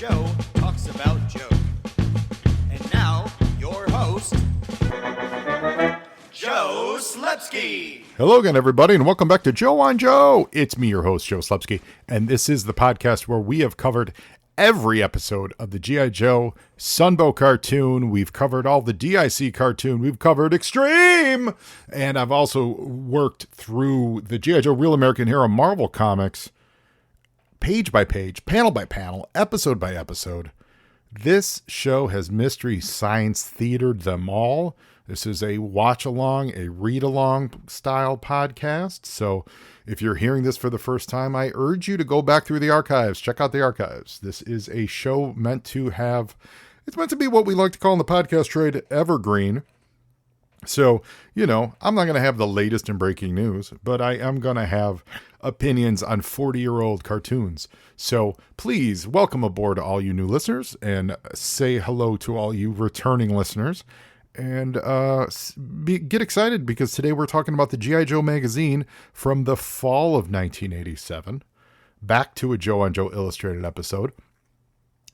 Joe talks about Joe. And now, your host, Joe Slepsky. Hello again, everybody, and welcome back to Joe on Joe. It's me, your host, Joe Slepsky, and this is the podcast where we have covered every episode of the G.I. Joe Sunbow cartoon. We've covered all the DIC cartoon. We've covered Extreme, and I've also worked through the G.I. Joe Real American Hero Marvel Comics page by page, panel by panel, episode by episode. This show has Mystery Science Theatered them all. This is a watch-along, a read-along style podcast. So if you're hearing this for the first time, I urge you to go back through the archives. Check out the archives. This is a show meant to be what we like to call in the podcast trade evergreen. So, I'm not going to have the latest in breaking news, but I am going to have opinions on 40-year-old cartoons. So please welcome aboard all you new listeners and say hello to all you returning listeners. And get excited because today we're talking about the G.I. Joe magazine from the fall of 1987, back to a Joe on Joe Illustrated episode.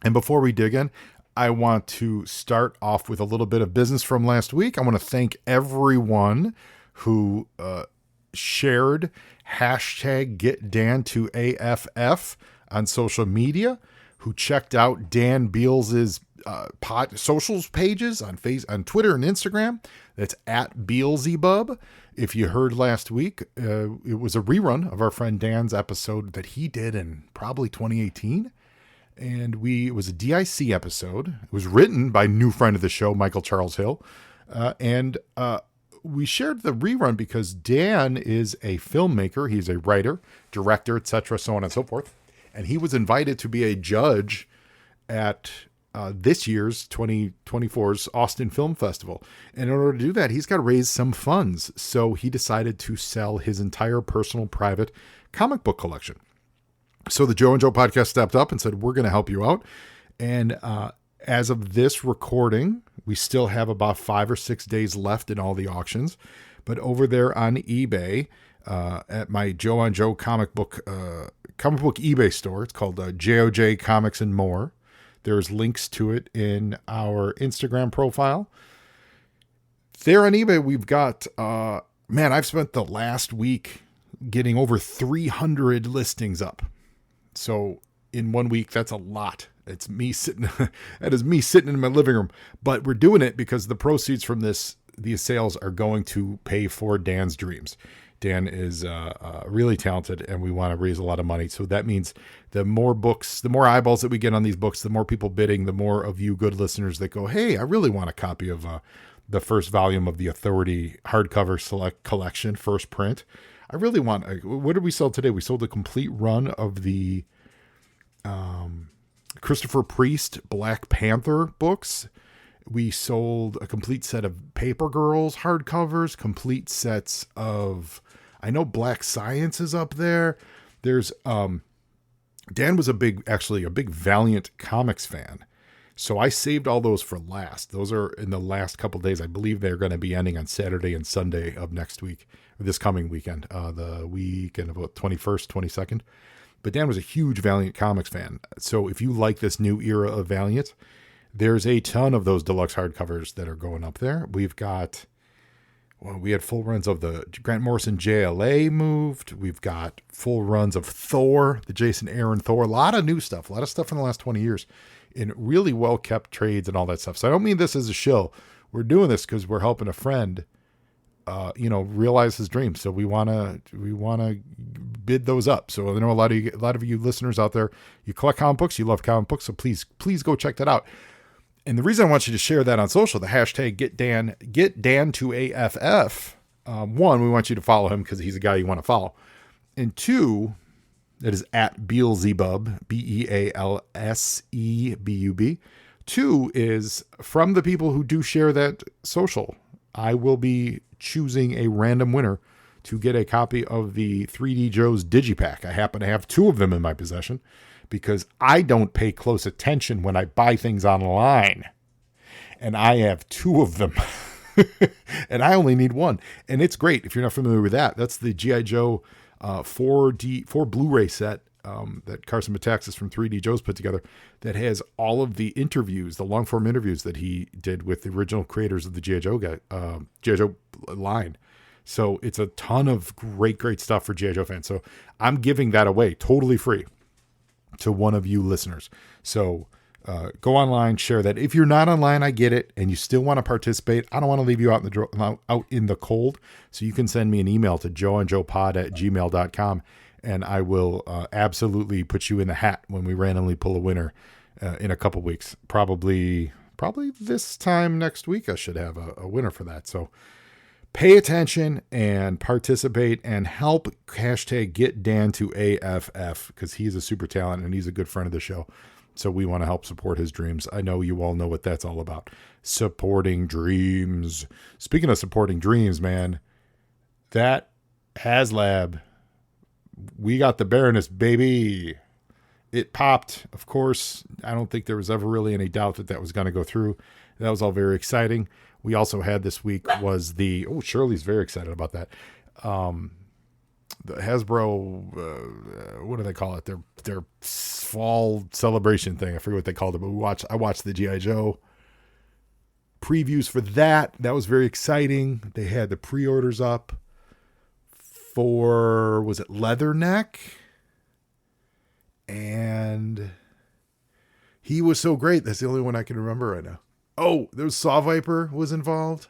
And before we dig in, I want to start off with a little bit of business from last week. I want to thank everyone who shared hashtag #GetDan2AFF on social media, who checked out Dan Beals's socials pages on Twitter and Instagram. That's at Beelzebub. If you heard last week, it was a rerun of our friend Dan's episode that he did in probably 2018. And it was a DIC episode. It was written by new friend of the show, Michael Charles Hill. And we shared the rerun because Dan is a filmmaker. He's a writer, director, etc., so on and so forth. And he was invited to be a judge at this year's 2024's Austin Film Festival. And in order to do that, he's got to raise some funds. So he decided to sell his entire personal private comic book collection. So the Joe and Joe podcast stepped up and said, we're going to help you out. And as of this recording, we still have about 5 or 6 days left in all the auctions. But over there on eBay, at my Joe on Joe comic book eBay store, it's called JOJ Comics and More. There's links to it in our Instagram profile. There on eBay, we've got, I've spent the last week getting over 300 listings up. So in 1 week, that's a lot. It's me sitting, that is me sitting in my living room, but we're doing it because the proceeds from these sales are going to pay for Dan's dreams. Dan is really talented and we want to raise a lot of money. So that means the more books, the more eyeballs that we get on these books, the more people bidding, the more of you good listeners that go, hey, I really want a copy of the first volume of the Authority hardcover select collection, first print. I really want, what did we sell today? We sold a complete run of the Christopher Priest Black Panther books. We sold a complete set of Paper Girls hardcovers, complete sets of, I know Black Science is up there. There's, Dan was a big Valiant Comics fan. So I saved all those for last. Those are in the last couple of days. I believe they're going to be ending on Saturday and Sunday of next week, or this coming weekend, the weekend of about 21st, 22nd. But Dan was a huge Valiant Comics fan. So if you like this new era of Valiant, there's a ton of those deluxe hardcovers that are going up there. We had full runs of the Grant Morrison JLA moved. We've got full runs of Thor, the Jason Aaron Thor, a lot of new stuff, a lot of stuff in the last 20 years in really well-kept trades and all that stuff. So I don't mean this as a shill. We're doing this because we're helping a friend, realize his dreams. So we want to bid those up. So I know a lot of you listeners out there, you collect comic books, you love comic books. So please go check that out. And the reason I want you to share that on social, the hashtag #GetDan2AFF. One, we want you to follow him because he's a guy you want to follow. And two, that is at Beelzebub, BEALSEBUB. Two is from the people who do share that social. I will be choosing a random winner to get a copy of the 3D Joe's Digipack. I happen to have 2 of them in my possession because I don't pay close attention when I buy things online. And I have 2 of them. And I only need 1. And it's great. If you're not familiar with that, that's the G.I. Joe 4 Blu-ray set that Carson Metaxas from 3D Joe's put together that has all of the interviews, the long form interviews that he did with the original creators of the G.I. Joe line. So it's a ton of great stuff for G.I. Joe fans. So I'm giving that away totally free to one of you listeners. So go online, share that. If you're not online, I get it, and you still want to participate, I don't want to leave you out in the cold. So you can send me an email to joeandjoepod@gmail.com, and I will absolutely put you in the hat when we randomly pull a winner in a couple weeks. Probably this time next week, I should have a winner for that. So pay attention and participate and help hashtag get Dan to AFF, because he's a super talent and he's a good friend of the show. So we want to help support his dreams. I know you all know what that's all about. Supporting dreams. Speaking of supporting dreams, man, that HasLab, we got the Baroness, baby. It popped, of course. I don't think there was ever really any doubt that was going to go through. That was all very exciting. We also had this week was Shirley's very excited about that. The Hasbro, what do they call it? Their fall celebration thing. I forget what they called it, but I watched the G.I. Joe previews for that. That was very exciting. They had the pre-orders up for, was it Leatherneck? And he was so great. That's the only one I can remember right now. Oh, there was Saw Viper was involved,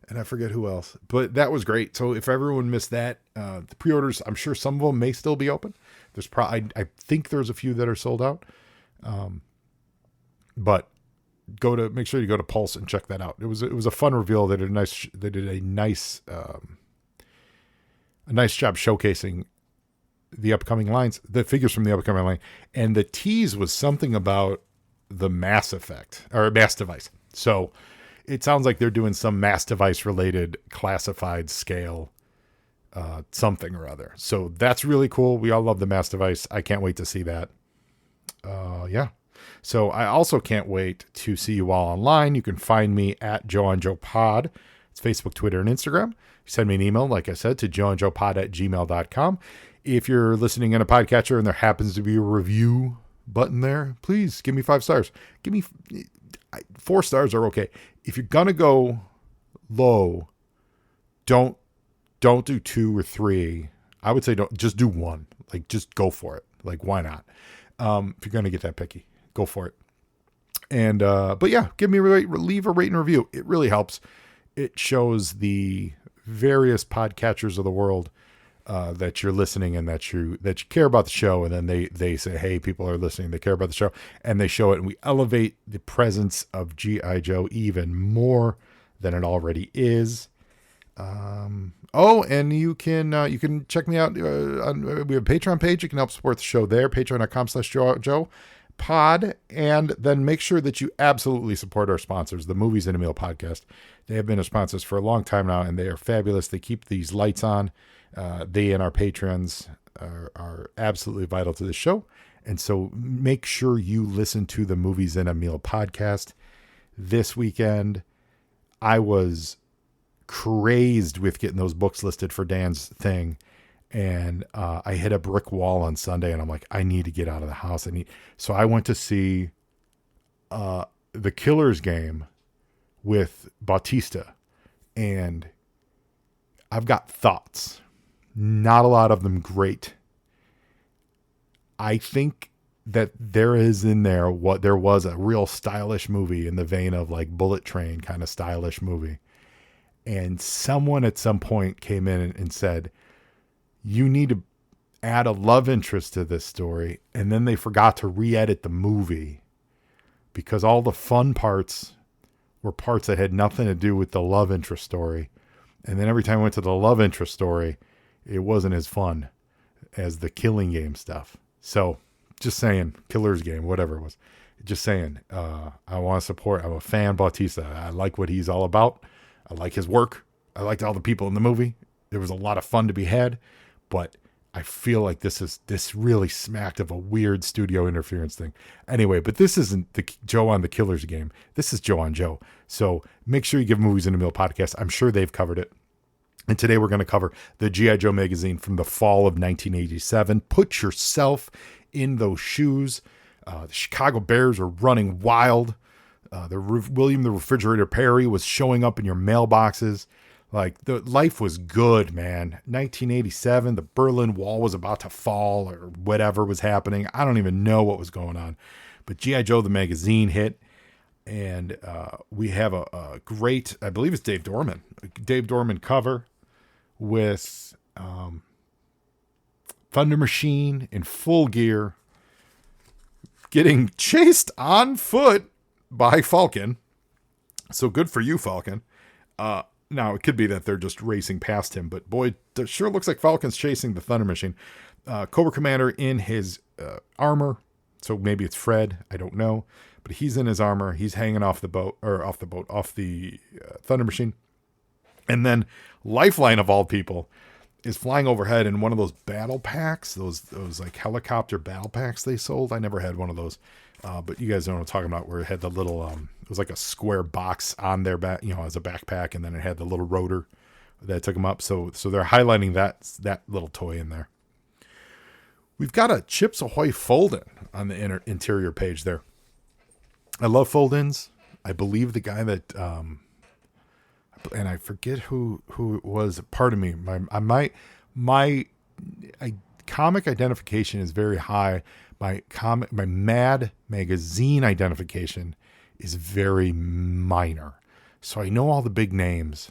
and I forget who else, but that was great. So if everyone missed that, the pre-orders, I'm sure some of them may still be open. There's probably, I think there's a few that are sold out. But make sure you go to Pulse and check that out. It was a fun reveal. They did a nice job showcasing the upcoming lines, the figures from the upcoming line. And the tease was something about the Mass Effect or Mass Device. So it sounds like they're doing some Mass Device related classified scale, something or other. So that's really cool. We all love the Mass Device. I can't wait to see that. Yeah. So I also can't wait to see you all online. You can find me at Joe on Joe Pod. It's Facebook, Twitter, and Instagram. Send me an email, like I said, to joeandjoepod@gmail.com. If you're listening in a podcatcher and there happens to be a review button there, please give me 5 stars. Give me 4 stars are okay. If you're going to go low, don't do 2 or 3. I would say just do 1. Like, just go for it. Like, why not? If you're going to get that picky, go for it. And, but yeah, leave a rate and review. It really helps. It shows the various podcatchers of the world that you're listening and that you care about the show. And then they say, hey, people are listening. They care about the show, and they show it. And we elevate the presence of G.I. Joe even more than it already is. And you can check me out. We have a Patreon page. You can help support the show there. Patreon.com/Joe Pod. And then make sure that you absolutely support our sponsors, the Movies in a Meal podcast. They have been our sponsors for a long time now, and they are fabulous. They keep these lights on. They and our patrons are absolutely vital to the show. And so make sure you listen to the Movies in a Meal podcast. This weekend, I was crazed with getting those books listed for Dan's thing. And I hit a brick wall on Sunday, and I'm like, I need to get out of the house. So I went to see The Killer's Game with Bautista. And I've got thoughts. Not a lot of them great. I think that there is in there there was a real stylish movie in the vein of like Bullet Train kind of stylish movie. And someone at some point came in and said, you need to add a love interest to this story. And then they forgot to re-edit the movie because all the fun parts were parts that had nothing to do with the love interest story. And then every time I went to the love interest story, it wasn't as fun as the Killing Game stuff. So just saying, Killer's Game, whatever it was. Just saying, I want to support. I'm a fan of Bautista. I like what he's all about. I like his work. I liked all the people in the movie. There was a lot of fun to be had, but I feel like this really smacked of a weird studio interference thing. Anyway, but this isn't the Joe on the Killer's Game. This is Joe on Joe. So make sure you give Movies in a Meal podcast. I'm sure they've covered it. And today we're going to cover the G.I. Joe magazine from the fall of 1987. Put yourself in those shoes. The Chicago Bears were running wild. William the Refrigerator Perry was showing up in your mailboxes. Like, the life was good, man. 1987, the Berlin Wall was about to fall or whatever was happening. I don't even know what was going on. But G.I. Joe, the magazine, hit. And we have a great, I believe it's Dave Dorman cover with Thunder Machine in full gear, getting chased on foot by Falcon. So good for you, Falcon. Now, it could be that they're just racing past him, but boy, it sure looks like Falcon's chasing the Thunder Machine. Cobra Commander in his armor, so maybe it's Fred, I don't know, but he's in his armor. He's hanging off the Thunder Machine. And then Lifeline, of all people, is flying overhead in one of those battle packs, those like helicopter battle packs they sold. I never had one of those, but you guys know what I'm talking about, where it had the little, it was like a square box on their back, as a backpack, and then it had the little rotor that took them up. So they're highlighting that little toy in there. We've got a Chips Ahoy fold-in on the interior page there. I love fold-ins. I believe the guy that, and I forget who it was. Pardon me. My comic identification is very high. My Mad magazine identification is very minor. So I know all the big names,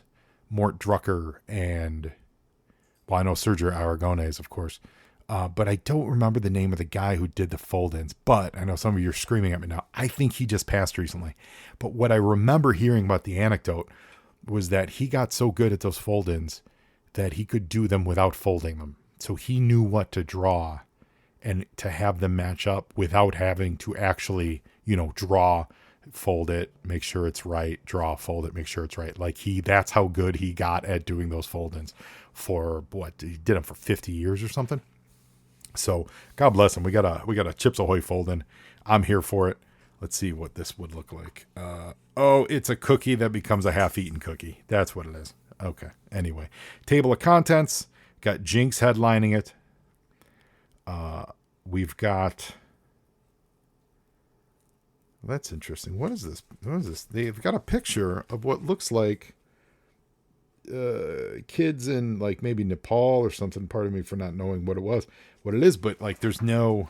Mort Drucker and, well, I know Sergio Aragonés, of course. But I don't remember the name of the guy who did the fold-ins. But I know some of you are screaming at me now. I think he just passed recently. But what I remember hearing about the anecdote was that he got so good at those fold-ins that he could do them without folding them. So he knew what to draw and to have them match up without having to actually, draw, fold it, make sure it's right, draw, fold it, make sure it's right. Like that's how good he got at doing those fold-ins for he did them for 50 years or something. So God bless him. We got a Chips Ahoy fold-in. I'm here for it. Let's see what this would look like. It's a cookie that becomes a half-eaten cookie. That's what it is. Okay. Anyway, table of contents. Got Jinx headlining it. We've got... That's interesting. What is this? They've got a picture of what looks like kids in like maybe Nepal or something. Pardon me for not knowing what it is, but like there's no...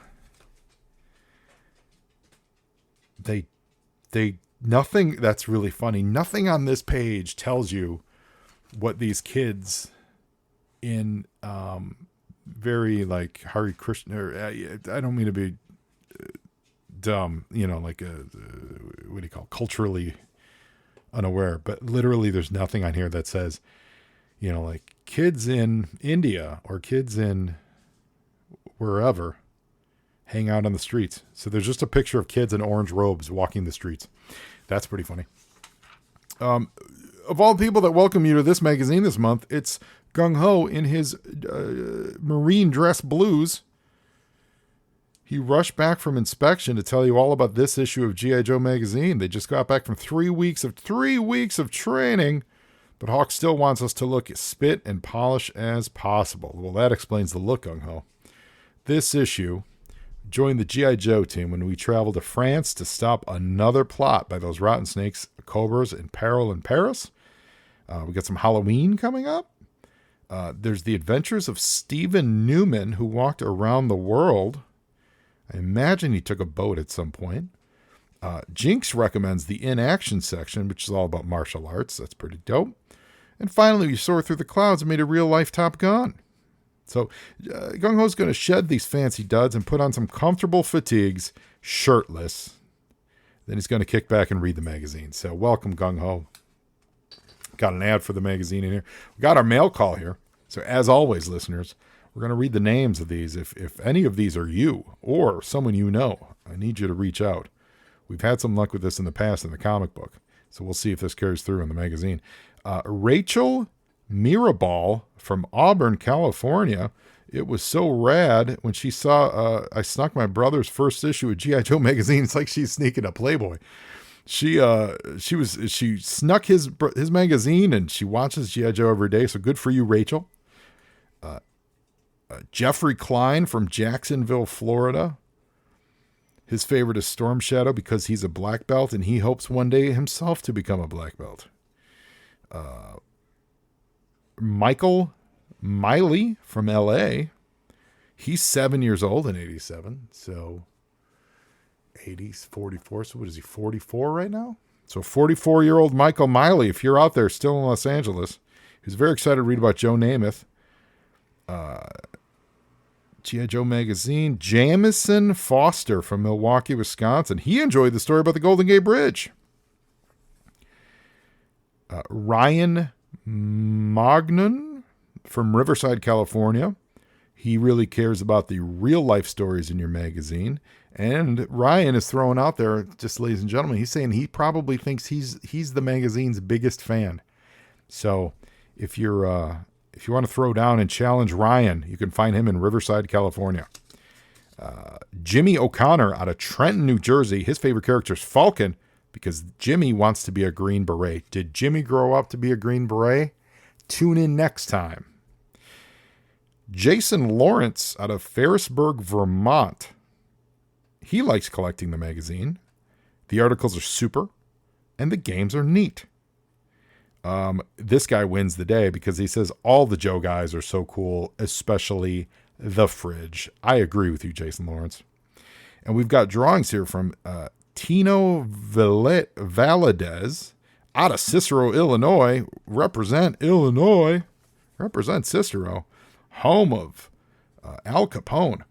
Nothing. That's really funny. Nothing on this page tells you what these kids in very like Hare Krishna, or I don't mean to be dumb, like what do you call, culturally unaware, but literally there's nothing on here that says, like kids in India or kids in wherever hang out on the streets. So there's just a picture of kids in orange robes walking the streets. That's pretty funny. Of all the people that welcome you to this magazine this month, it's Gung Ho in his marine dress blues. He rushed back from inspection to tell you all about this issue of G.I. Joe magazine. They just got back from 3 weeks of training, but Hawk still wants us to look as spit and polish as possible. Well, that explains the look, Gung Ho. This issue joined the G.I. Joe team when we traveled to France to stop another plot by those rotten snakes, cobras in peril in Paris. We got some Halloween coming up. There's the adventures of Stephen Newman, who walked around the world. I imagine he took a boat at some point. Jinx recommends the in-action section, which is all about martial arts. That's pretty dope. And finally, we soared through the clouds and made a real-life Top Gun. So Gung Ho's going to shed these fancy duds and put on some comfortable fatigues, shirtless. Then he's going to kick back and read the magazine. So welcome, Gung Ho. Got an ad for the magazine in here. We got our mail call here. So as always, listeners, we're going to read the names of these. If any of these are you or someone you know, I need you to reach out. We've had some luck with this in the past in the comic book. So we'll see if this carries through in the magazine. Rachel Mirabal from Auburn, California. It was so rad when she saw I snuck my brother's first issue of G.I. Joe magazine. It's like she's sneaking a Playboy. She snuck his magazine and she watches G.I. Joe every day. So good for you, Rachel. Jeffrey Klein from Jacksonville, Florida. His favorite is Storm Shadow because he's a black belt and he hopes one day himself to become a black belt. Michael Miley from LA. He's 7 years old in 87. So 80's 44. So what is he, 44 right now? So 44-year-old Michael Miley, if you're out there still in Los Angeles, he's very excited to read about Joe Namath. G.I. Joe Magazine. Jamison Foster from Milwaukee, Wisconsin. He enjoyed the story about the Golden Gate Bridge. Ryan Magnon from Riverside, California. He really cares about the real life stories in your magazine. And Ryan is throwing out there, just ladies and gentlemen, he's saying he probably thinks he's the magazine's biggest fan. So if you want to throw down and challenge Ryan, you can find him in Riverside, California. Jimmy O'Connor out of Trenton, New Jersey. His favorite character is Falcon because Jimmy wants to be a Green Beret. Did Jimmy grow up to be a Green Beret? Tune in next time. Jason Lawrence out of Ferrisburg, Vermont. He likes collecting the magazine. The articles are super, and the games are neat. This guy wins the day because he says all the Joe guys are so cool, especially the fridge. I agree with you, Jason Lawrence. And we've got drawings here from Tino Valadez out of Cicero, Illinois. Represent Illinois. Represent Cicero. Home of Al Capone.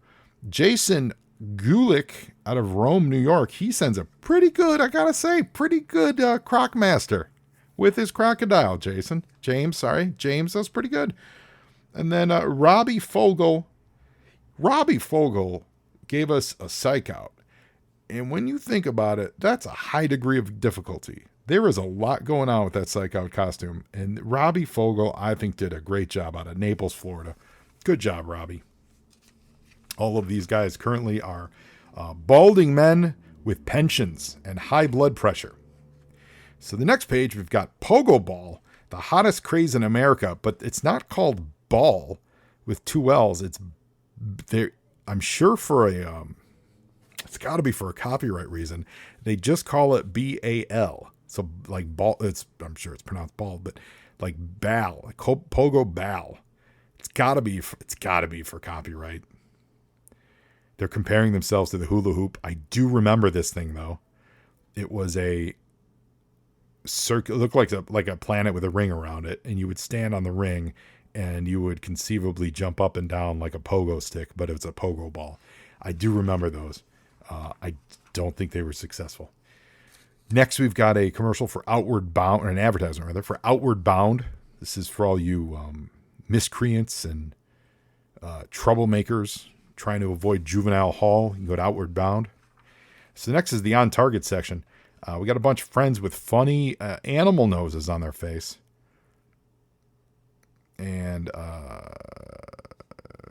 Jason Gulick out of Rome, New York. He sends a pretty good, I gotta say, Croc Master with his crocodile, James, that's pretty good. And then Robbie Fogel gave us a Psyche Out. And when you think about it, that's a high degree of difficulty. There is a lot going on with that Psyche Out costume. And Robbie Fogel, I think, did a great job out of Naples, Florida. Good job, Robbie. All of these guys currently are balding men with pensions and high blood pressure. So the next page, we've got Pogo Ball, the hottest craze in America, but it's not called ball with two L's. It's there. I'm sure it's got to be for a copyright reason. They just call it BAL. So like ball, I'm sure it's pronounced bald, but like ball, like Pogo Ball. It's got to be for copyright. They're comparing themselves to the hula hoop. I do remember this thing though. It was a circle, looked like a planet with a ring around it, and you would stand on the ring and you would conceivably jump up and down like a pogo stick, but it's a pogo ball. I do remember those. I don't think they were successful. Next, we've got a commercial for Outward Bound, or an advertisement rather, for Outward Bound. This is for all you miscreants and troublemakers trying to avoid juvenile hall. You can go to Outward Bound. So next is the On Target section. We got a bunch of friends with funny animal noses on their face. And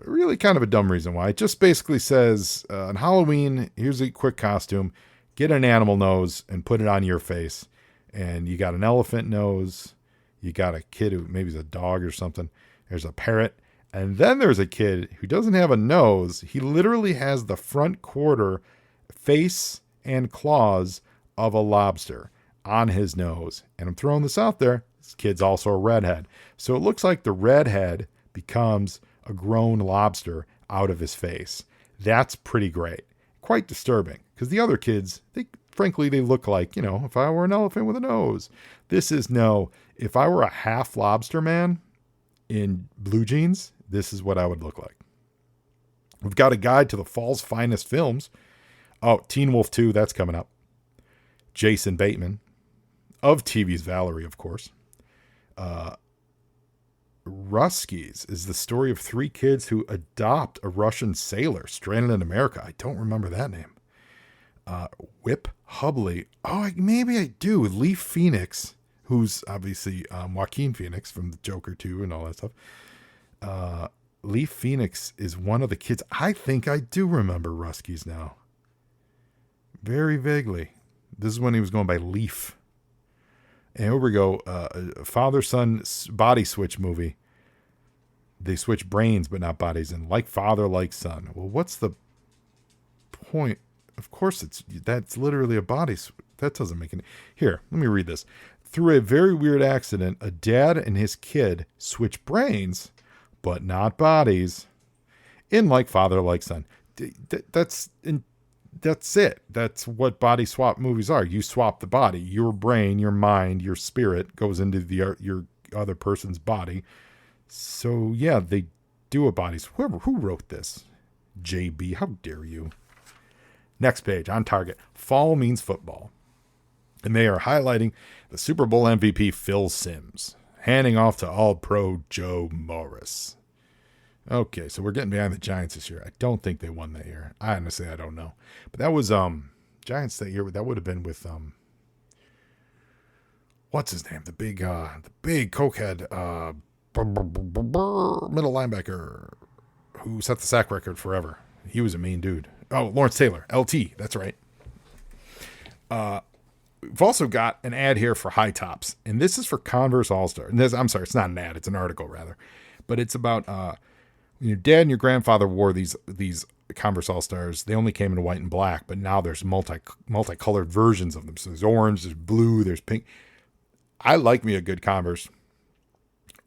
really kind of a dumb reason why. It just basically says, on Halloween, here's a quick costume. Get an animal nose and put it on your face. And you got an elephant nose. You got a kid who maybe is a dog or something. There's a parrot. And then there's a kid who doesn't have a nose. He literally has the front quarter, face, and claws of a lobster on his nose. And I'm throwing this out there. This kid's also a redhead. So it looks like the redhead becomes a grown lobster out of his face. That's pretty great. Quite disturbing. Because the other kids, frankly, they look like, if I were an elephant with a nose. This is if I were a half lobster man in blue jeans, this is what I would look like. We've got a guide to the fall's finest films. Oh, Teen Wolf 2, that's coming up. Jason Bateman of TV's Valerie, of course. Ruskies is the story of three kids who adopt a Russian sailor stranded in America. I don't remember that name. Whip Hubley. Oh, maybe I do. Leaf Phoenix, who's obviously Joaquin Phoenix from the Joker 2 and all that stuff. Leaf Phoenix is one of the kids. I think I do remember Ruskies now. Very vaguely. This is when he was going by Leaf. And here we go. Father-son body switch movie. They switch brains but not bodies, and like father, like son. Well, what's the point? Of course, that's literally a body. That doesn't make any. Here, let me read this. Through a very weird accident, a dad and his kid switch brains, but not bodies. In like father, like son. That's it. That's what body swap movies are. You swap the body. Your brain, your mind, your spirit goes into your other person's body. So yeah, they do a body swap. Who wrote this? JB, how dare you? Next page, on target. Fall means football. And they are highlighting the Super Bowl MVP Phil Simms, handing off to All-Pro Joe Morris. Okay, so we're getting behind the Giants this year. I don't think they won that year. I don't know. But that was Giants that year. That would have been with what's his name? The big cokehead middle linebacker who set the sack record forever. He was a mean dude. Oh, Lawrence Taylor, LT. That's right. We've also got an ad here for High Tops, and this is for Converse All-Star. And I'm sorry, it's not an ad; it's an article rather. But it's about your dad and your grandfather wore these Converse All-Stars. They only came in white and black, but now there's multicolored versions of them. So there's orange, there's blue, there's pink. I like me a good Converse.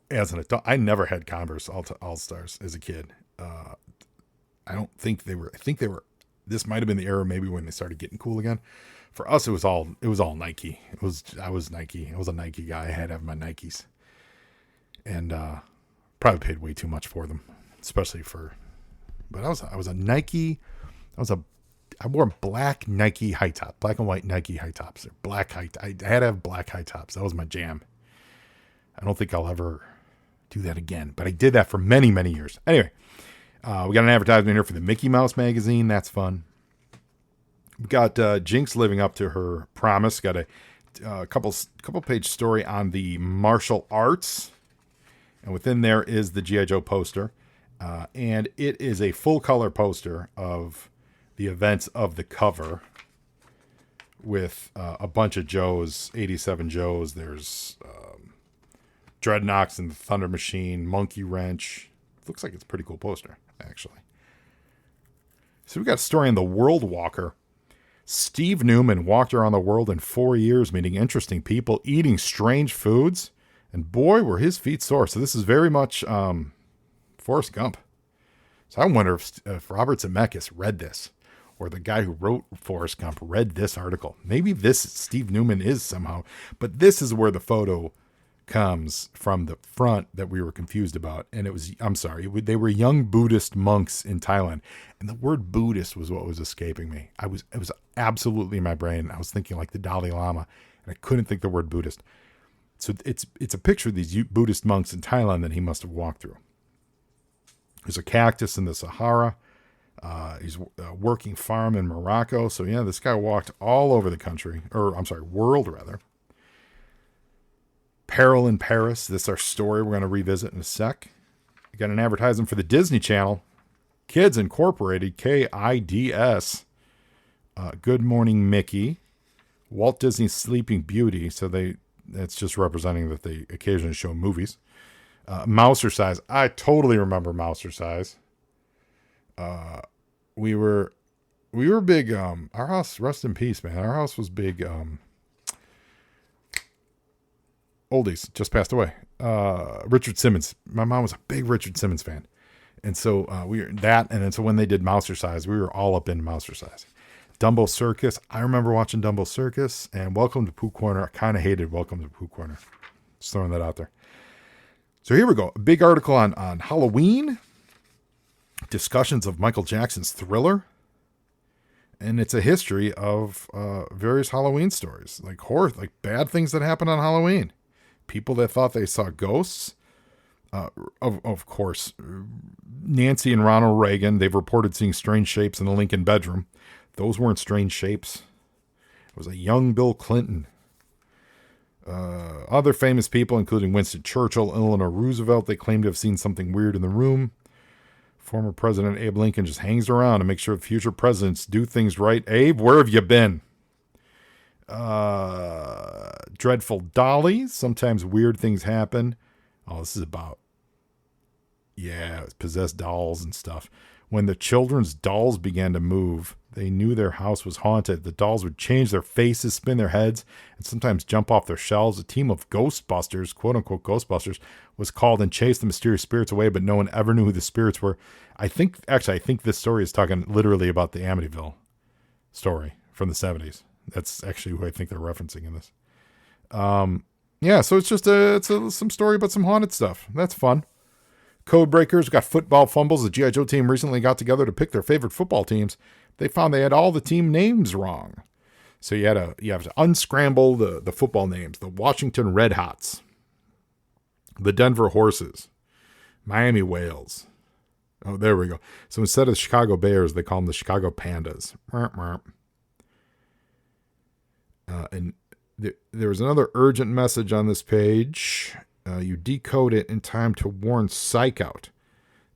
As an adult, I never had Converse All-Stars as a kid. I don't think they were. I think they were. This might have been the era maybe when they started getting cool again. For us, it was all Nike. I was Nike. I was a Nike guy. I had to have my Nikes, and probably paid way too much for them, especially for. But I was a Nike. I wore black Nike high top, black and white Nike high tops. Black high. I had to have black high tops. That was my jam. I don't think I'll ever do that again, but I did that for many, many years. Anyway, we got an advertisement here for the Mickey Mouse magazine. That's fun. We got Jinx living up to her promise. Got a couple page story on the martial arts, and within there is the G.I. Joe poster, and it is a full color poster of the events of the cover with a bunch of Joes, 87 Joes. There's Dreadnoks and the Thunder Machine, Monkey Wrench. Looks like it's a pretty cool poster, actually. So we got a story on the World Walker. Steve Newman walked around the world in 4 years, meeting interesting people, eating strange foods, and boy, were his feet sore. So this is very much Forrest Gump. So I wonder if Robert Zemeckis read this, or the guy who wrote Forrest Gump read this article. Maybe this Steve Newman is somehow, but this is where the photo comes from the front that we were confused about. And it was, they were young Buddhist monks in Thailand. And the word Buddhist was what was escaping me. It was absolutely in my brain. I was thinking like the Dalai Lama, and I couldn't think the word Buddhist. So it's a picture of these Buddhist monks in Thailand that he must have walked through. There's a cactus in the Sahara. He's a working farm in Morocco. So yeah, this guy walked all over the country, world rather. Peril in Paris. This is our story we're going to revisit in a sec. We got an advertisement for the Disney Channel. Kids Incorporated, KIDS. Good Morning Mickey. Walt Disney's Sleeping Beauty. So that's just representing that they occasionally show movies. Mousercise. I totally remember Mousercise. We were big. Our house, rest in peace, man. Our house was big. Oldies just passed away. Richard Simmons. My mom was a big Richard Simmons fan, and so we were that. And then so when they did Mousercise, we were all up in Mousercise. Dumbo Circus. I remember watching Dumbo Circus and Welcome to Pooh Corner. I kind of hated Welcome to Pooh Corner. Just throwing that out there. So here we go. A big article on Halloween. Discussions of Michael Jackson's Thriller. And it's a history of various Halloween stories, like horror, like bad things that happen on Halloween. People that thought they saw ghosts. Of course, Nancy and Ronald Reagan, they've reported seeing strange shapes in the Lincoln bedroom. Those weren't strange shapes. It was a young Bill Clinton. Other famous people, including Winston Churchill, Eleanor Roosevelt, they claim to have seen something weird in the room. Former President Abe Lincoln just hangs around to make sure future presidents do things right. Abe, where have you been? Dreadful Dolly. Sometimes weird things happen. Oh, this is about Yeah, possessed dolls and stuff. When the children's dolls began to move, they knew their house was haunted. The dolls would change their faces, spin their heads, and sometimes jump off their shelves. A team of Ghostbusters, quote unquote Ghostbusters, was called and chased the mysterious spirits away, but no one ever knew who the spirits were. I think this story is talking literally about the Amityville story from the 70s. That's actually who I think they're referencing in this. Yeah, so it's just some story about some haunted stuff. That's fun. Code breakers, got football fumbles. The G.I. Joe team recently got together to pick their favorite football teams. They found they had all the team names wrong. So you have to unscramble the football names. The Washington Red Hots, the Denver Horses, Miami Whales. Oh, there we go. So instead of the Chicago Bears, they call them the Chicago Pandas. And there was another urgent message on this page. You decode it in time to warn Psyche Out.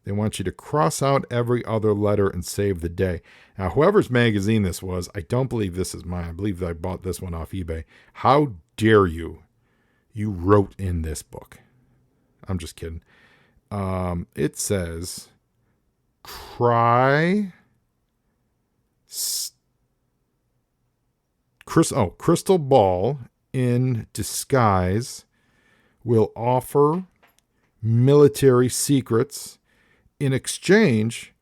They want you to cross out every other letter and save the day. Now, whoever's magazine this was, I don't believe this is mine. I believe that I bought this one off eBay. How dare you? You wrote in this book. I'm just kidding. It says, Crystal Ball in disguise will offer military secrets in exchange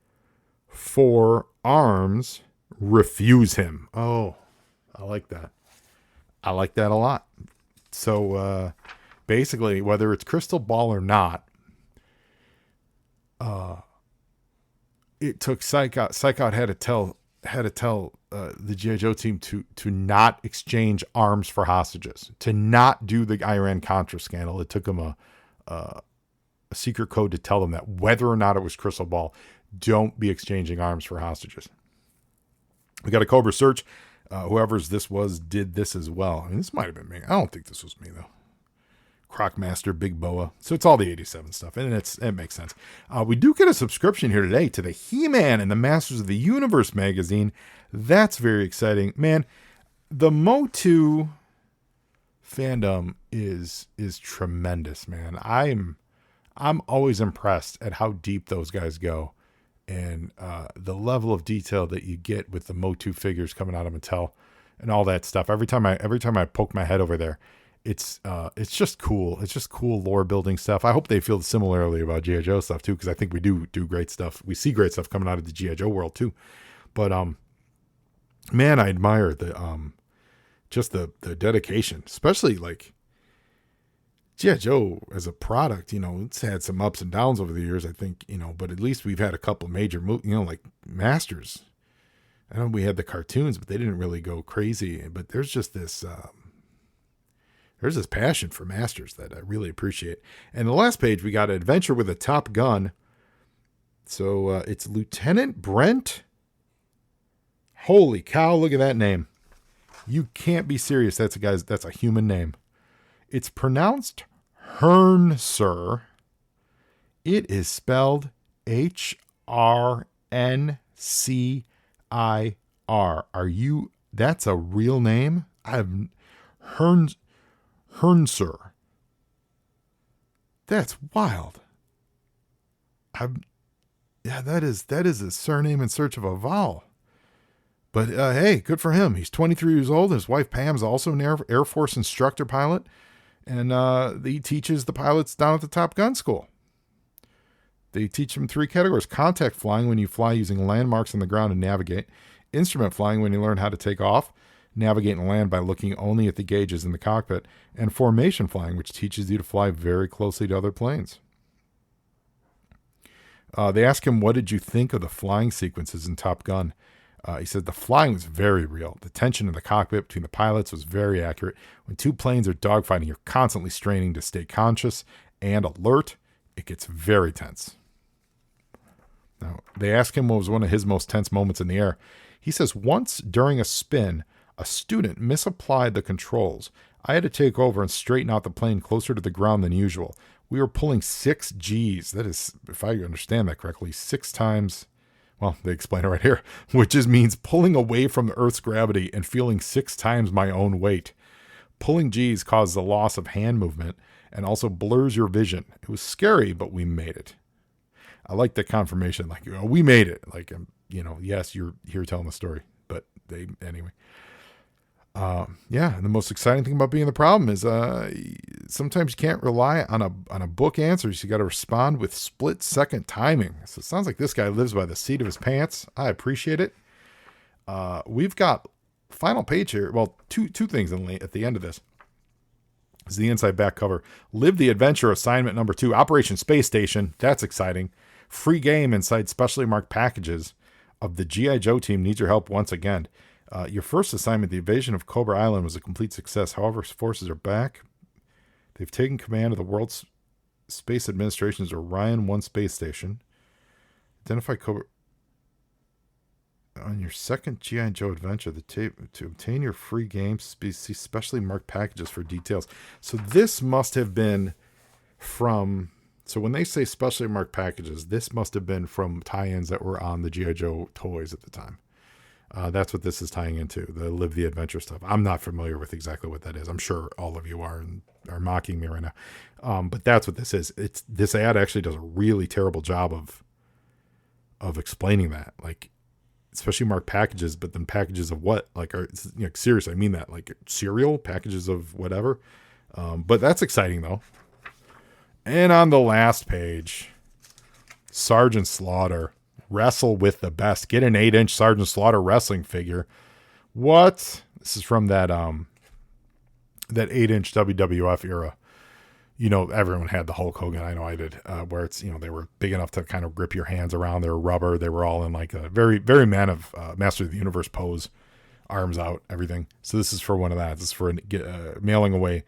for arms. Refuse him. Oh, I like that. I like that a lot. So basically, whether it's Crystal Ball or not, it took Psyche Out. Psyche Out had to tell the G.I. Joe team to not exchange arms for hostages, to not do the Iran-Contra scandal. It took them a secret code to tell them that whether or not it was Crystal Ball, don't be exchanging arms for hostages. We got a Cobra search. Whoever's this was did this as well. I mean, this might have been me. I don't think this was me, though. Crocmaster, Big Boa. So it's all the 87 stuff, and it makes sense. We do get a subscription here today to the He-Man and the Masters of the Universe magazine. That's very exciting. Man, the Motu fandom is tremendous, man. I'm always impressed at how deep those guys go, and the level of detail that you get with the Motu figures coming out of Mattel and all that stuff. Every time I poke my head over there, it's just cool. It's just cool lore building stuff. I hope they feel similarly about G.I. Joe stuff too, because I think we do great stuff. We see great stuff coming out of the G.I. Joe world too. But man, I admire just the dedication, especially like G.I. Joe as a product. You know, it's had some ups and downs over the years, I think, you know, but at least we've had a couple major like Masters. I know we had the cartoons, but they didn't really go crazy. But there's just this there's this passion for Masters that I really appreciate. And the last page, we got an adventure with a Top Gun. So it's Lieutenant Brent. Holy cow, look at that name. You can't be serious. That's a human name. It's pronounced Hearn, sir. It is spelled Hrncir. That's a real name? Hearn, that's wild. That is a surname in search of a vowel. But hey, good for him. He's 23 years old. His wife Pam's also an Air Force instructor pilot, and he teaches the pilots down at the Top Gun school. They teach them 3 categories: contact flying, when you fly using landmarks on the ground and navigate; instrument flying, when you learn how to take off, navigate, and land by looking only at the gauges in the cockpit; and formation flying, which teaches you to fly very closely to other planes. They ask him, what did you think of the flying sequences in Top Gun? He said the flying was very real. The tension in the cockpit between the pilots was very accurate. When 2 planes are dogfighting, you're constantly straining to stay conscious and alert. It gets very tense. Now, they ask him what was one of his most tense moments in the air. He says, once during a spin, a student misapplied the controls. I had to take over and straighten out the plane closer to the ground than usual. We were pulling 6 Gs. That is, if I understand that correctly, 6 times. Well, they explain it right here, which just means pulling away from the Earth's gravity and feeling 6 times my own weight. Pulling Gs causes a loss of hand movement and also blurs your vision. It was scary, but we made it. I like the confirmation. Like, oh, we made it. Like, yes, you're here telling the story. But anyway. And the most exciting thing about being the problem is sometimes you can't rely on a book answers. You got to respond with split-second timing. So it sounds like this guy lives by the seat of his pants. I appreciate it. We've got final page here. Well, two things at the end of this. This is the inside back cover. Live the Adventure assignment number 2, Operation Space Station. That's exciting. Free game inside specially marked packages of the G.I. Joe team needs your help once again. Your first assignment, the invasion of Cobra Island, was a complete success. However, forces are back. They've taken command of the World's Space Administration's Orion 1 space station. Identify Cobra... On your second G.I. Joe adventure, to obtain your free game, see specially marked packages for details. So this must have been from... So when they say specially marked packages, this must have been from tie-ins that were on the G.I. Joe toys at the time. That's what this is tying into, the Live the Adventure stuff. I'm not familiar with exactly what that is. I'm sure all of you are mocking me right now. But that's what this is. This ad actually does a really terrible job of explaining that. Like, especially marked packages, but then packages of what? Like, seriously, I mean that. Like, cereal, packages of whatever. But that's exciting, though. And on the last page, Sergeant Slaughter. Wrestle with the best. Get an 8-inch Sergeant Slaughter wrestling figure. What? This is from that 8-inch WWF era. Everyone had the Hulk Hogan. I know I did. Where it's, they were big enough to kind of grip your hands around. They were rubber. They were all in like a very, very man of Master of the Universe pose. Arms out, everything. So this is for one of that. This is for mailing away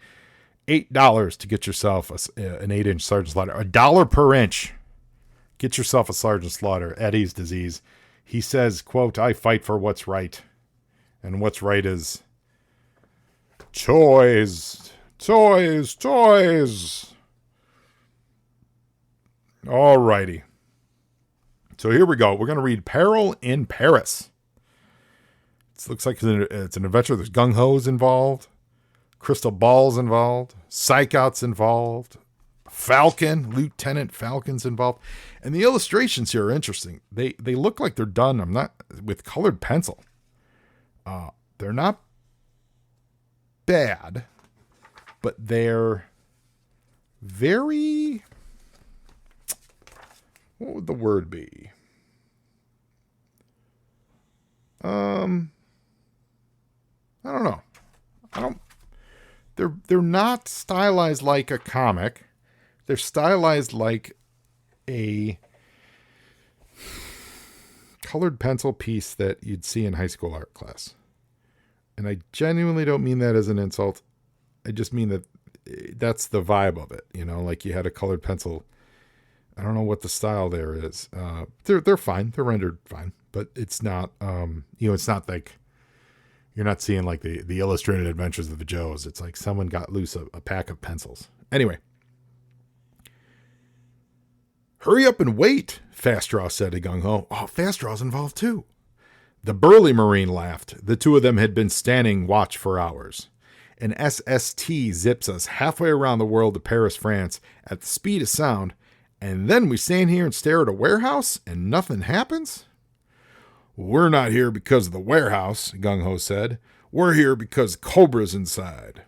$8 to get yourself an 8-inch Sergeant Slaughter. $1 per inch. Get yourself a Sergeant Slaughter. Eddie's disease. He says, quote, I fight for what's right. And what's right is toys. Toys. Toys. All righty. So here we go. We're going to read Peril in Paris. It looks like it's an adventure. There's Gung Ho's involved. Crystal Ball's involved. Psyche Out's involved. Falcon, Lieutenant Falcon's involved. And the illustrations here are interesting. They look like they're done with colored pencil. They're not bad, but they're very... What would the word be? I don't know. They're not stylized like a comic. They're stylized like a colored pencil piece that you'd see in high school art class. And I genuinely don't mean that as an insult. I just mean that that's the vibe of it. Like you had a colored pencil. I don't know what the style there is. They're fine. They're rendered fine. But it's not, it's not like, you're not seeing like the illustrated adventures of the Joes. It's like someone got loose a pack of pencils. Anyway. Hurry up and wait, Fast Draw said to Gung Ho. Oh, Fast Draw's involved too. The burly Marine laughed. The two of them had been standing watch for hours. An SST zips us halfway around the world to Paris, France, at the speed of sound, and then we stand here and stare at a warehouse and nothing happens? We're not here because of the warehouse, Gung Ho said. We're here because Cobra's inside.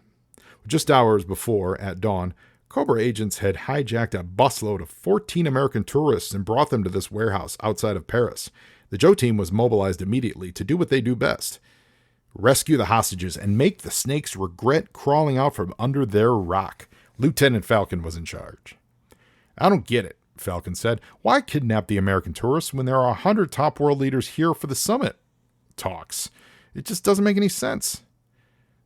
Just hours before, at dawn, Cobra agents had hijacked a busload of 14 American tourists and brought them to this warehouse outside of Paris. The Joe team was mobilized immediately to do what they do best. Rescue the hostages and make the snakes regret crawling out from under their rock. Lieutenant Falcon was in charge. I don't get it, Falcon said. Why kidnap the American tourists when there are 100 top world leaders here for the summit talks? It just doesn't make any sense.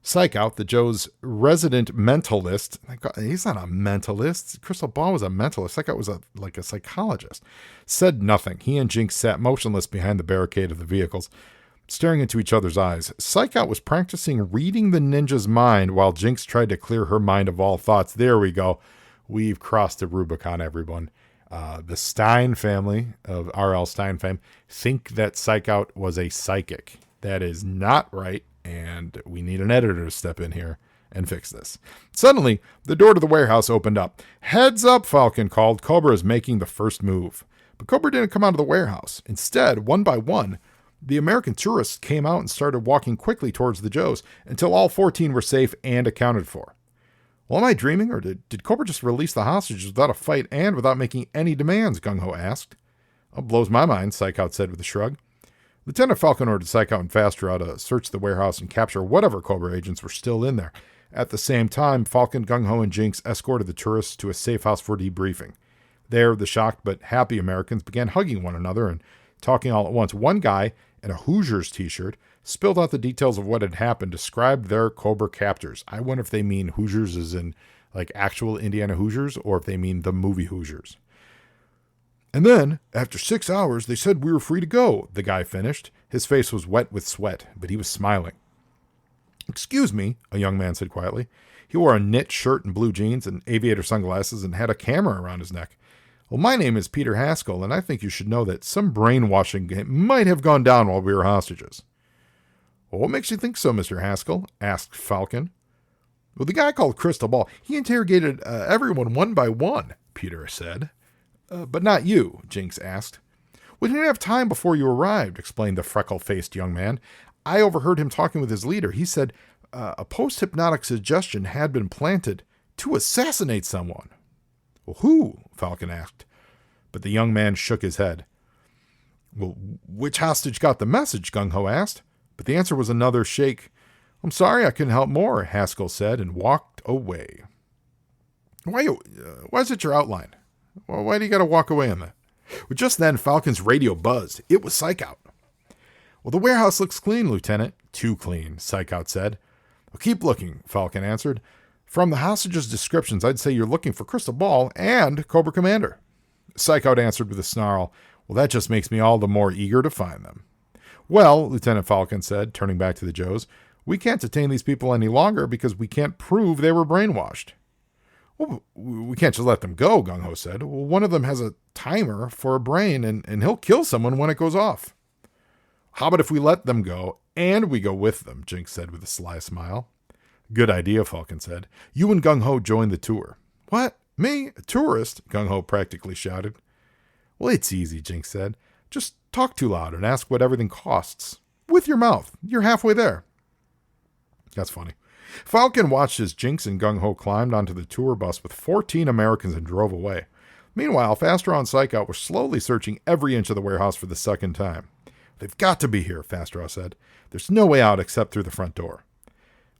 Psyche Out, the Joe's resident mentalist. He's not a mentalist. Crystal Ball was a mentalist. Psyche Out was like a psychologist. Said nothing. He and Jinx sat motionless behind the barricade of the vehicles, staring into each other's eyes. Psyche Out was practicing reading the ninja's mind while Jinx tried to clear her mind of all thoughts. There we go. We've crossed the Rubicon, everyone. The Stein family of R.L. Stein fame think that Psyche Out was a psychic. That is not right. And we need an editor to step in here and fix this. Suddenly, the door to the warehouse opened up. Heads up, Falcon called. Cobra is making the first move. But Cobra didn't come out of the warehouse. Instead, one by one, the American tourists came out and started walking quickly towards the Joes until all 14 were safe and accounted for. Well, am I dreaming, or did Cobra just release the hostages without a fight and without making any demands? Gung Ho asked. Oh, blows my mind, Psyche Out said with a shrug. Lieutenant Falcon ordered Psyche Out and Faster to search the warehouse and capture whatever Cobra agents were still in there. At the same time, Falcon, Gung Ho, and Jinx escorted the tourists to a safe house for debriefing. There, the shocked but happy Americans began hugging one another and talking all at once. One guy, in a Hoosiers t-shirt, spilled out the details of what had happened, described their Cobra captors. I wonder if they mean Hoosiers as in like actual Indiana Hoosiers, or if they mean the movie Hoosiers. And then, after 6 hours, they said we were free to go, the guy finished. His face was wet with sweat, but he was smiling. Excuse me, a young man said quietly. He wore a knit shirt and blue jeans and aviator sunglasses and had a camera around his neck. Well, my name is Peter Haskell, and I think you should know that some brainwashing might have gone down while we were hostages. Well, what makes you think so, Mr. Haskell? Asked Falcon. Well, the guy called Crystal Ball, he interrogated everyone one by one, Peter said. But not you, Jinx asked. We didn't have time before you arrived, explained the freckle-faced young man. I overheard him talking with his leader. He said a post-hypnotic suggestion had been planted to assassinate someone. Well, who? Falcon asked. But the young man shook his head. Well, which hostage got the message? Gung Ho asked. But the answer was another shake. I'm sorry I couldn't help more, Haskell said, and walked away. Why is it your outline? Well, why do you got to walk away on that? Well, just then, Falcon's radio buzzed. It was Psyche Out. Well, the warehouse looks clean, Lieutenant. Too clean, Psyche Out said. Well, keep looking, Falcon answered. From the hostages' descriptions, I'd say you're looking for Crystal Ball and Cobra Commander. Psyche Out answered with a snarl. Well, that just makes me all the more eager to find them. Well, Lieutenant Falcon said, turning back to the Joes, we can't detain these people any longer because we can't prove they were brainwashed. Well, we can't just let them go, Gung Ho said. Well, one of them has a timer for a brain, and he'll kill someone when it goes off. How about if we let them go, and we go with them, Jinx said with a sly smile. Good idea, Falcon said. You and Gung Ho joined the tour. What? Me? A tourist? Gung Ho practically shouted. Well, it's easy, Jinx said. Just talk too loud and ask what everything costs. With your mouth. You're halfway there. That's funny. Falcon watched as Jinx and Gung Ho climbed onto the tour bus with 14 Americans and drove away. Meanwhile, Faster and Psyche Out were slowly searching every inch of the warehouse for the second time. They've got to be here, Faster said. There's no way out except through the front door.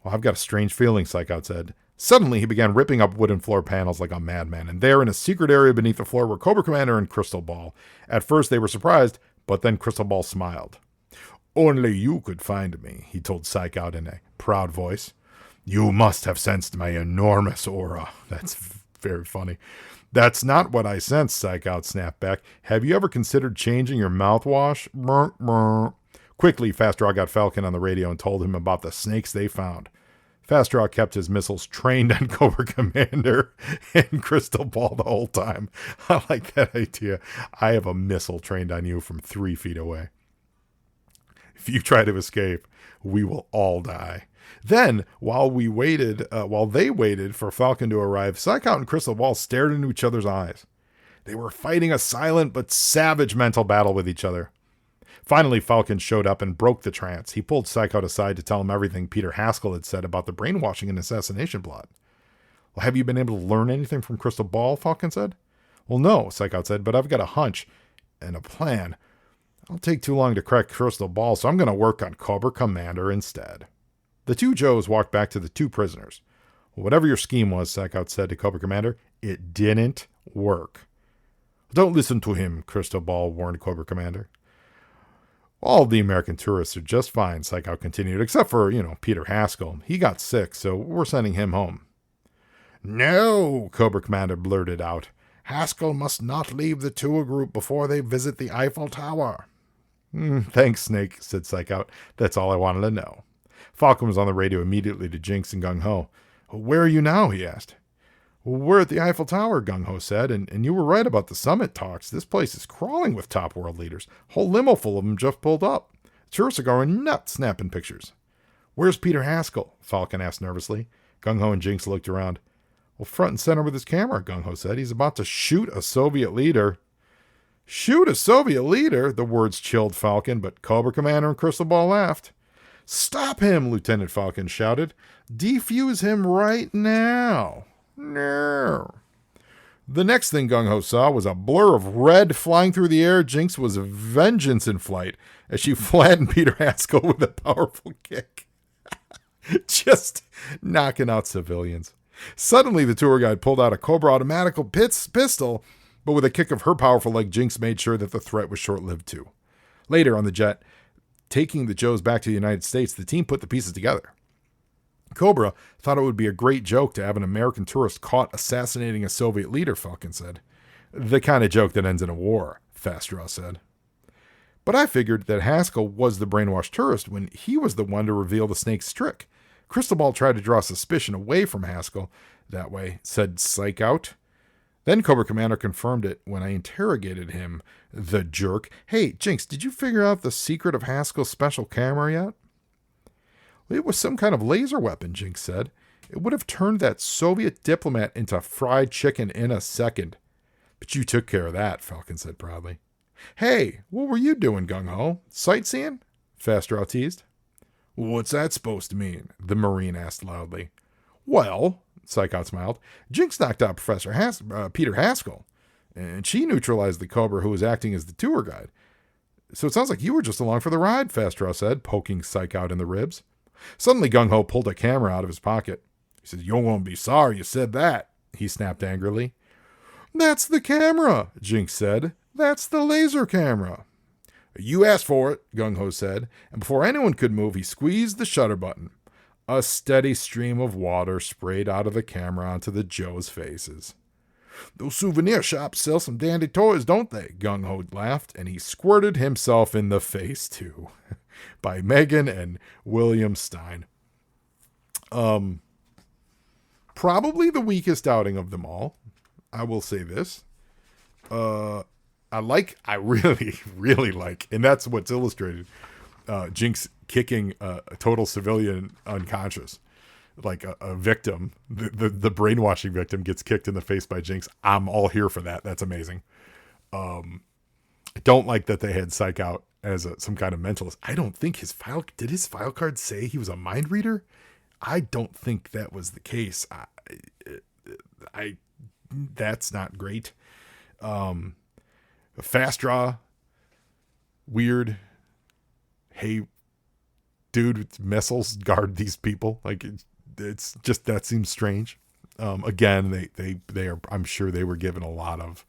Well, I've got a strange feeling, Psyche Out said. Suddenly, he began ripping up wooden floor panels like a madman, and there in a secret area beneath the floor were Cobra Commander and Crystal Ball. At first, they were surprised, but then Crystal Ball smiled. Only you could find me, he told Psyche Out in a proud voice. You must have sensed my enormous aura. That's very funny. That's not what I sensed, Psyche Out snapped back. Have you ever considered changing your mouthwash? Brr, brr. Quickly, Faster got Falcon on the radio and told him about the snakes they found. Faster kept his missiles trained on Cobra Commander and Crystal Ball the whole time. I like that idea. I have a missile trained on you from 3 feet away. If you try to escape, we will all die. Then, while they waited for Falcon to arrive, Psyche Out and Crystal Ball stared into each other's eyes. They were fighting a silent but savage mental battle with each other. Finally, Falcon showed up and broke the trance. He pulled Psyche Out aside to tell him everything Peter Haskell had said about the brainwashing and assassination plot. Well, have you been able to learn anything from Crystal Ball? Falcon said. Well, no, Psyche Out said, but I've got a hunch and a plan. It'll take too long to crack Crystal Ball, so I'm going to work on Cobra Commander instead. The two Joes walked back to the 2 prisoners. Well, whatever your scheme was, Psyche Out said to Cobra Commander, it didn't work. Don't listen to him, Crystal Ball warned Cobra Commander. All the American tourists are just fine, Psyche Out continued, except for, Peter Haskell. He got sick, so we're sending him home. No, Cobra Commander blurted out. Haskell must not leave the tour group before they visit the Eiffel Tower. Thanks, Snake, said Psyche Out. That's all I wanted to know. Falcon was on the radio immediately to Jinx and Gung Ho. Where are you now? He asked. We're at the Eiffel Tower, Gung Ho said, and you were right about the summit talks. This place is crawling with top world leaders. Whole limo full of them just pulled up. Tourists are going nuts snapping pictures. Where's Peter Haskell? Falcon asked nervously. Gung Ho and Jinx looked around. Well, front and center with his camera, Gung Ho said. He's about to shoot a Soviet leader. Shoot a Soviet leader, the words chilled Falcon, but Cobra Commander and Crystal Ball laughed. Stop him, Lieutenant Falcon shouted. Defuse him right now. No. The next thing Gung Ho saw was a blur of red flying through the air. Jinx was vengeance in flight as she flattened Peter Haskell with a powerful kick. Just knocking out civilians. Suddenly, the tour guide pulled out a Cobra automatic pistol, but with a kick of her powerful leg, Jinx made sure that the threat was short-lived too. Later on the jet, taking the Joes back to the United States, the team put the pieces together. Cobra thought it would be a great joke to have an American tourist caught assassinating a Soviet leader, Falcon said. The kind of joke that ends in a war, Fastraw said. But I figured that Haskell was the brainwashed tourist when he was the one to reveal the snake's trick. Crystal Ball tried to draw suspicion away from Haskell that way, said Psyche Out. Then Cobra Commander confirmed it when I interrogated him, the jerk. Hey, Jinx, did you figure out the secret of Haskell's special camera yet? It was some kind of laser weapon, Jinx said. It would have turned that Soviet diplomat into fried chicken in a second. But you took care of that, Falcon said proudly. Hey, what were you doing, Gung Ho? Sightseeing? Fastraw teased. What's that supposed to mean? The Marine asked loudly. Well, Psyche Out smiled. Jinx knocked out Professor Peter Haskell, and she neutralized the Cobra who was acting as the tour guide. So it sounds like you were just along for the ride, Fastraw said, poking Psyche Out in the ribs. Suddenly, Gung Ho pulled a camera out of his pocket. He said, "You're going to be sorry you said that," he snapped angrily. That's the camera, Jinx said. That's the laser camera. You asked for it, Gung Ho said, and before anyone could move, he squeezed the shutter button. A steady stream of water sprayed out of the camera onto the Joes' faces. Those souvenir shops sell some dandy toys, don't they? Gung Ho laughed, and he squirted himself in the face, too. By Megan and William Stein. Probably the weakest outing of them all. I will say this. I really, really like, and that's what's illustrated, Jinx kicking a total civilian unconscious. Like a victim, the brainwashing victim gets kicked in the face by Jinx. I'm all here for that. That's amazing. I don't like that they had Psyche Out as some kind of mentalist. I don't think his file card say he was a mind reader? I don't think that was the case. That's not great. Fast draw, weird. Hey, dude with missiles, guard these people. Like it's just, that seems strange. Again, they are, I'm sure they were given a lot of,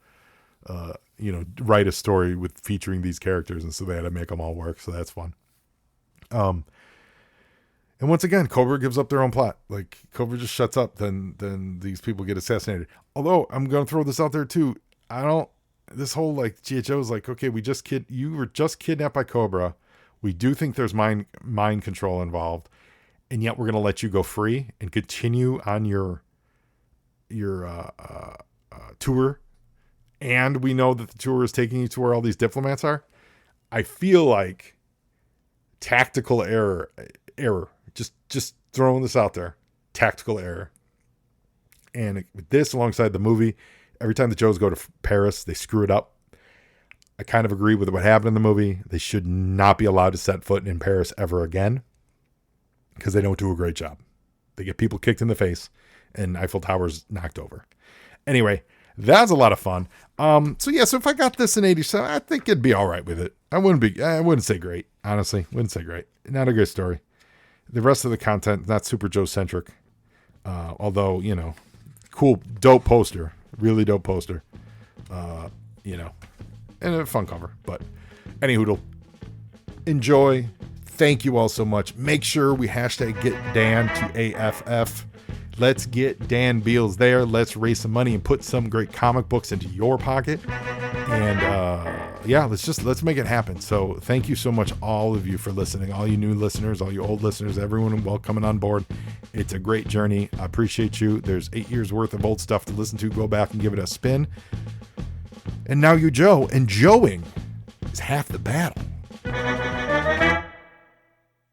write a story with featuring these characters, and so they had to make them all work. So that's fun. And once again, Cobra gives up their own plot. Like Cobra just shuts up, then these people get assassinated. Although I'm going to throw this out there too. This whole like GHO is like, okay, you were just kidnapped by Cobra. We do think there's mind control involved, and yet we're going to let you go free and continue on your tour. And we know that the tour is taking you to where all these diplomats are. I feel like tactical error. Just throwing this out there. Tactical error. And with this alongside the movie, every time the Joes go to Paris, they screw it up. I kind of agree with what happened in the movie. They should not be allowed to set foot in Paris ever again because they don't do a great job. They get people kicked in the face and Eiffel Towers knocked over. Anyway, that's a lot of fun. So if I got this in 87, I think it'd be all right with it. I wouldn't say great. Honestly, wouldn't say great. Not a good story. The rest of the content, not super Joe-centric. Although, cool, dope poster. Really dope poster. And a fun cover. But anyhoodle, enjoy. Thank you all so much. Make sure we hashtag get Dan to AFF. Let's get Dan Beals there. Let's raise some money and put some great comic books into your pocket. And let's make it happen. So thank you so much, all of you, for listening. All you new listeners, all you old listeners, everyone coming on board. It's a great journey. I appreciate you. There's 8 years worth of old stuff to listen to. Go back and give it a spin. And now you're Joe, and Joeing is half the battle.